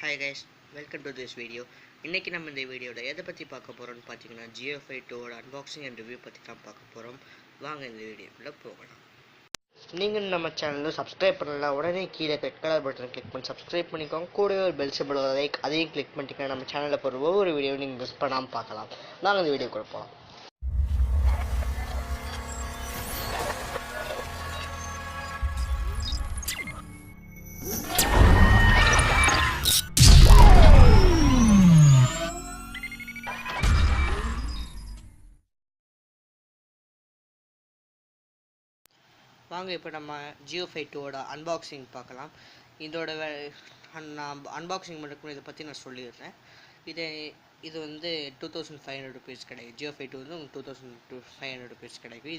Hi guys, welcome to this video. இன்னைக்கு நம்ம இந்த வீடியோல எதை பத்தி பார்க்க போறோம்னு பாத்தீங்கன்னா GeoFi 2 ஓட அன்பாக்சிங் அண்ட் ரிவ்யூ பத்தி தான் பார்க்க போறோம். வாங்க இந்த வீடியோக்குள்ள போகலாம். நீங்க நம்ம சேனலை சப்ஸ்கிரைப் பண்ணலாம் உடனே கீழே ரெட் கலர் பட்டன் கிளிக் பண்ணி சப்ஸ்கிரைப் பண்ணிக்கோங்க. கூடவே ஒரு பெல் சிம்பிள் லைக் அதையும் கிளிக் பண்ணிட்டீங்கன்னா நம்ம சேனல்ல போற ஒவ்வொரு வீடியோவும் நீங்க மிஸ் பண்ணாம பார்க்கலாம். வாங்க இந்த வீடியோக்குள்ள போகலாம். வாங்க இப்போ நம்ம GeoFi 2 ஓட அன்பாக்சிங் பார்க்கலாம். இதோட நான் அன்பாக்சிங் பண்ணுறதுக்கு இதை பற்றி நான் சொல்லிடுறேன். இது வந்து 2500 ருபீஸ் கிடைக்கும். GeoFi 2 வந்து உங்களுக்கு 2500 ருபீஸ் கிடைக்கும்.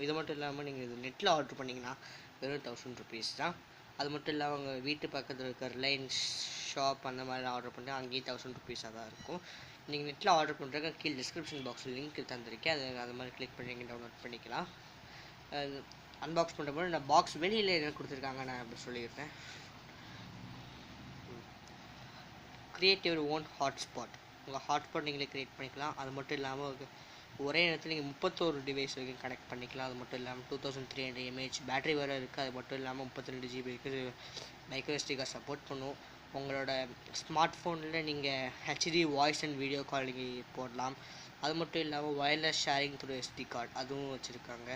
இது மட்டும் இல்லாமல் நீங்கள் இது நெட்டில் ஆர்டர் பண்ணிங்கன்னா வெறும் 1000 ருபீஸ் தான். அது மட்டும் இல்லாமல் உங்கள் வீட்டு பக்கத்தில் இருக்க ரிலையன்ஸ் ஷாப் அந்த மாதிரி ஆர்டர் பண்ணால் அங்கேயும் 1000 ருபீஸாக தான் இருக்கும். நீங்கள் நெட்டில் ஆர்டர் பண்ணுறதுக்கு கீழே டிஸ்கிரிப்ஷன் பாக்ஸில் லிங்க் தந்திருக்கேன். அது மாதிரி கிளிக் பண்ணி நீங்கள் டவுன்லோட் பண்ணிக்கலாம். அன்பாக்ஸ் பண்ணுறப்போ இந்த பாக்ஸ் வெளியில் என்ன கொடுத்துருக்காங்க நான் அப்படி சொல்லியிருந்தேன். Create your own hotspot. உங்கள் ஹாட்ஸ்பாட் நீங்களே க்ரியேட் பண்ணிக்கலாம். அது மட்டும் இல்லாமல் ஒரே நேரத்தில் நீங்கள் 31 டிவைஸ் வரைக்கும் கனெக்ட் பண்ணிக்கலாம். அது மட்டும் இல்லாமல் 2300 mAh பேட்டரி வேறு இருக்குது. அது மட்டும் இல்லாமல் 32 GB இருக்குது. மைக்ரோSD கார்டு சப்போர்ட் பண்ணும். உங்களோட ஸ்மார்ட் ஃபோனில் நீங்கள் HD voice and video call நீங்கள் போடலாம். அது மட்டும் இல்லாமல் wireless sharing through SD card அதுவும் வச்சுருக்காங்க.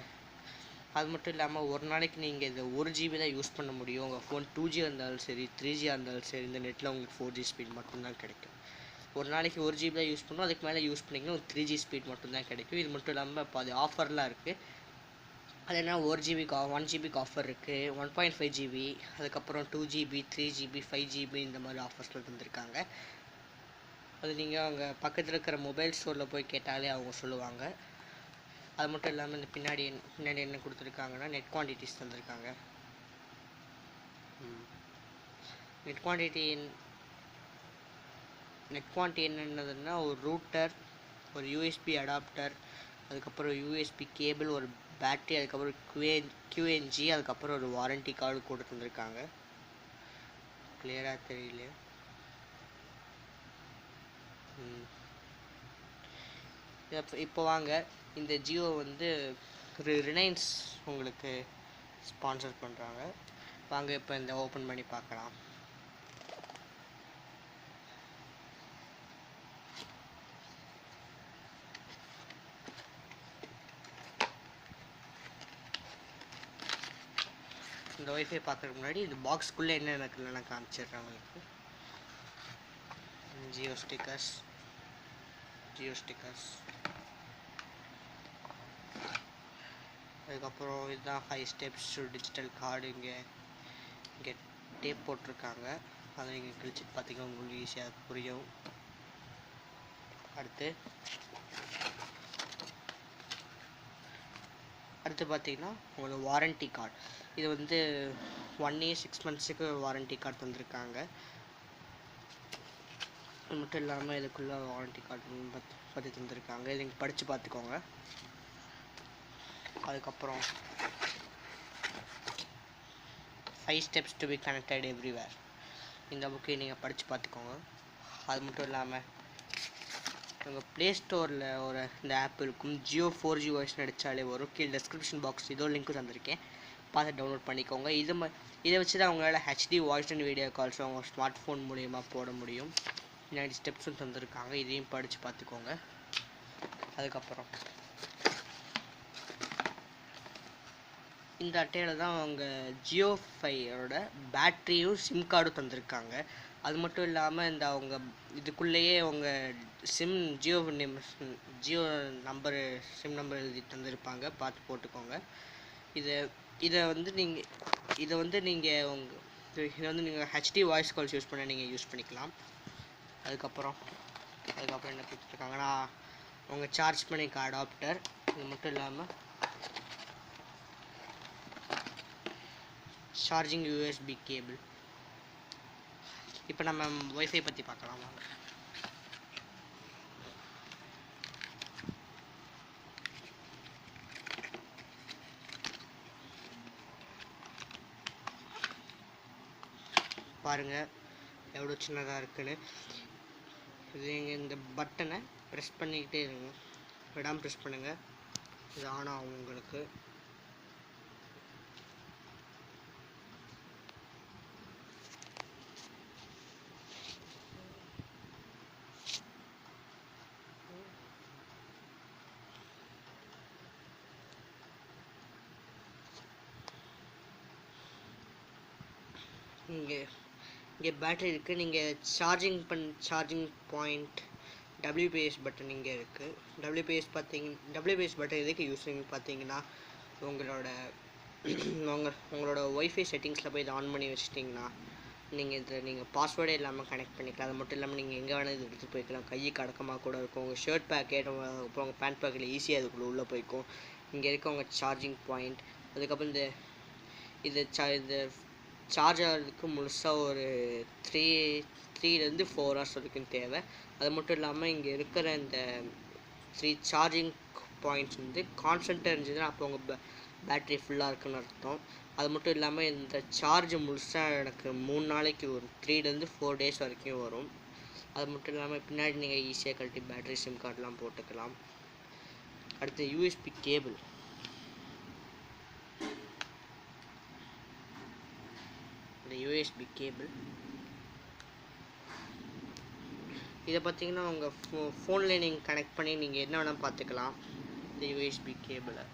அது மட்டும் இல்லாமல் ஒரு நாளைக்கு நீங்கள் இதை 1 GB தான் யூஸ் பண்ண முடியும். உங்கள் ஃபோன் 2G இருந்தாலும் சரி 3G இருந்தாலும் சரி இந்த நெட்டில் உங்களுக்கு 4G ஸ்பீட் மட்டும்தான் கிடைக்கும். ஒரு நாளைக்கு 1 GB தான் யூஸ் பண்ணணும். அதுக்கு மேலே யூஸ் பண்ணிங்கன்னா ஒரு 3G ஸ்பீட் மட்டும்தான் கிடைக்கும். இது மட்டும் இல்லாமல் இப்போ அது ஆஃபர்லாம் இருக்குது. அது என்ன 1 GBக்கு ஆஃபர் இருக்குது. 1.5 GB அதுக்கப்புறம் 2 GB 3 GB 5 GB இந்த மாதிரி ஆஃபர்ஸில் தந்துருக்காங்க. அது நீங்கள் அவங்க பக்கத்தில் இருக்கிற மொபைல் ஸ்டோரில் போய் கேட்டாலே அவங்க சொல்லுவாங்க. அது மட்டும் இல்லாமல் இந்த பின்னாடி என்ன கொடுத்துருக்காங்கன்னா நெட் குவான்டிட்டிஸ் தந்திருக்காங்க. நெட் குவான்டிட்டி என்னென்னதுன்னா ஒரு ரூட்டர், ஒரு USB அடாப்டர், அதுக்கப்புறம் USB கேபிள், ஒரு பேட்டரி, அதுக்கப்புறம் QNG, அதுக்கப்புறம் ஒரு வாரண்டி கார்டு கூட தந்திருக்காங்க. கிளியராக தெரியல. இப்போ வாங்க இந்த ஜியோ வந்து ரிலையன்ஸ் உங்களுக்கு ஸ்பான்சர் பண்ணுறாங்க. வாங்க இப்போ இந்த ஓப்பன் பண்ணி பார்க்கலாம். இந்த வைஃபை பார்க்குறதுக்கு முன்னாடி இந்த பாக்ஸ்க்குள்ளே என்ன இருக்குன்னு நான் காமிச்சிடுறேன் உங்களுக்கு. ஜியோ ஸ்டிக்கர்ஸ் அதுக்கப்புறம் இதுதான் 5 ஸ்டெப்ஸ் டு டிஜிட்டல் கார்டு. இங்கே டேப் போட்டிருக்காங்க. அதை நீங்கள் கிழிச்சிட்டு பார்த்தீங்கன்னா உங்களுக்கு ஈஸியாக புரியும். அடுத்து பார்த்தீங்கன்னா உங்களுக்கு வாரண்டி கார்டு. இது வந்து 1 year 6 months வாரண்டி கார்டு தந்திருக்காங்க. அது மட்டும் இல்லாமல் இதுக்குள்ளே வாரண்டி கார்டு பற்றி தந்திருக்காங்க. இதை நீங்கள் படித்து பார்த்துக்கோங்க. அதுக்கப்புறம் 5 steps to be connected everywhere இந்த புக்கை நீங்கள் படித்து பார்த்துக்கோங்க. அது மட்டும் இல்லாமல் உங்கள் ப்ளே ஸ்டோரில் இந்த ஆப் இருக்கும். ஜியோ 4G வாய்ஸ்னு அடித்தாலே வரும். கீழே டிஸ்கிரிப்ஷன் பாக்ஸ் இதோ லிங்க்கும் தந்திருக்கேன். பார்த்து டவுன்லோட் பண்ணிக்கோங்க. இதை வச்சு தான் உங்களால் HD voice and video calls உங்கள் ஸ்மார்ட் ஃபோன் மூலிமா போட முடியும். 90 ஸ்டெப்ஸும் தந்திருக்காங்க. இதையும் படித்து பார்த்துக்கோங்க. அதுக்கப்புறம் இந்த அட்டையில் தான் அவங்க GeoFiயோட பேட்டரியும் சிம் கார்டும் தந்திருக்காங்க. அது மட்டும் இல்லாமல் இந்த அவங்க இதுக்குள்ளேயே அவங்க ஜியோ சிம் நம்பர் எழுதி தந்திருப்பாங்க. பார்த்து போட்டுக்கோங்க. இதை வந்து நீங்கள் HD வாய்ஸ் கால்ஸ் யூஸ் பண்ண நீங்கள் யூஸ் பண்ணிக்கலாம். அதுக்கப்புறம் என்ன கொடுத்துருக்காங்கன்னா அவங்க சார்ஜ் பண்ணிக்க அடாப்டர். இது மட்டும் இல்லாமல் சார்ஜிங் USB கேபிள். இப்போ நம்ம வைஃபை பற்றி பார்க்கலாம். பாருங்கள் எவ்வளோ சின்னதாக இருக்குன்னு. இது நீங்கள் இந்த பட்டனை ப்ரெஸ் பண்ணிக்கிட்டே இருங்க, விடாமல் ப்ரெஸ் பண்ணுங்கள், இது ஆன் ஆகும் உங்களுக்கு. இங்கே பேட்டரி இருக்குது. நீங்கள் சார்ஜிங் பாயிண்ட் டபிள்யூபிஎஸ் பட்டன் இங்கே இருக்குது. டபிள்யூபிஎஸ் பட்டன் எதுக்கு யூஸ் பார்த்தீங்கன்னா, உங்களோட ஒய்ஃபை செட்டிங்ஸில் போய் இதை ஆன் பண்ணி வச்சிட்டிங்கன்னா நீங்கள் பாஸ்வேர்டே இல்லாமல் கனெக்ட் பண்ணிக்கலாம். அது மட்டும் இல்லாமல் நீங்கள் எங்கே வேணால் இது எடுத்து போய்க்கலாம். கைக்கு அடக்கமாக கூட இருக்கும். உங்கள் ஷர்ட் பேக்கெட் அப்புறம் உங்கள் பேண்ட் பேக்கில் ஈஸியாக அதுக்குள்ளே உள்ளே போய்க்கும். இங்கே இருக்க உங்கள் சார்ஜிங் பாயிண்ட். அதுக்கப்புறம் இந்த சார்ஜ் ஆகிறதுக்கு முழுசாக ஒரு 3 to 4 hours வரைக்கும் தேவை. அது மட்டும் இல்லாமல் இங்கே இருக்கிற இந்த 3 சார்ஜிங் பாயிண்ட்ஸ் கான்ஸ்டண்ட்டாக இருந்துச்சுன்னா அப்போ உங்கள் பேட்ரி ஃபுல்லாக இருக்குன்னு அர்த்தம். அது மட்டும் இல்லாமல் இந்த சார்ஜ் முழுசாக எனக்கு 3 நாளைக்கு வரும், 3 to 4 days வரைக்கும் வரும். அது மட்டும் இல்லாமல் பின்னாடி நீங்கள் ஈஸியாக கழட்டி பேட்ரி சிம் கார்டெலாம் போட்டுக்கலாம். அடுத்து யூஎஸ்பி கேபிள். யூஎஸ்பி கேபிள் இதை பார்த்தீங்கன்னா உங்கள் ஃபோனில் நீங்கள் கனெக்ட் பண்ணி நீங்கள் என்ன வேணால் பார்த்துக்கலாம். இந்த யூஎஸ்பி கேபிளை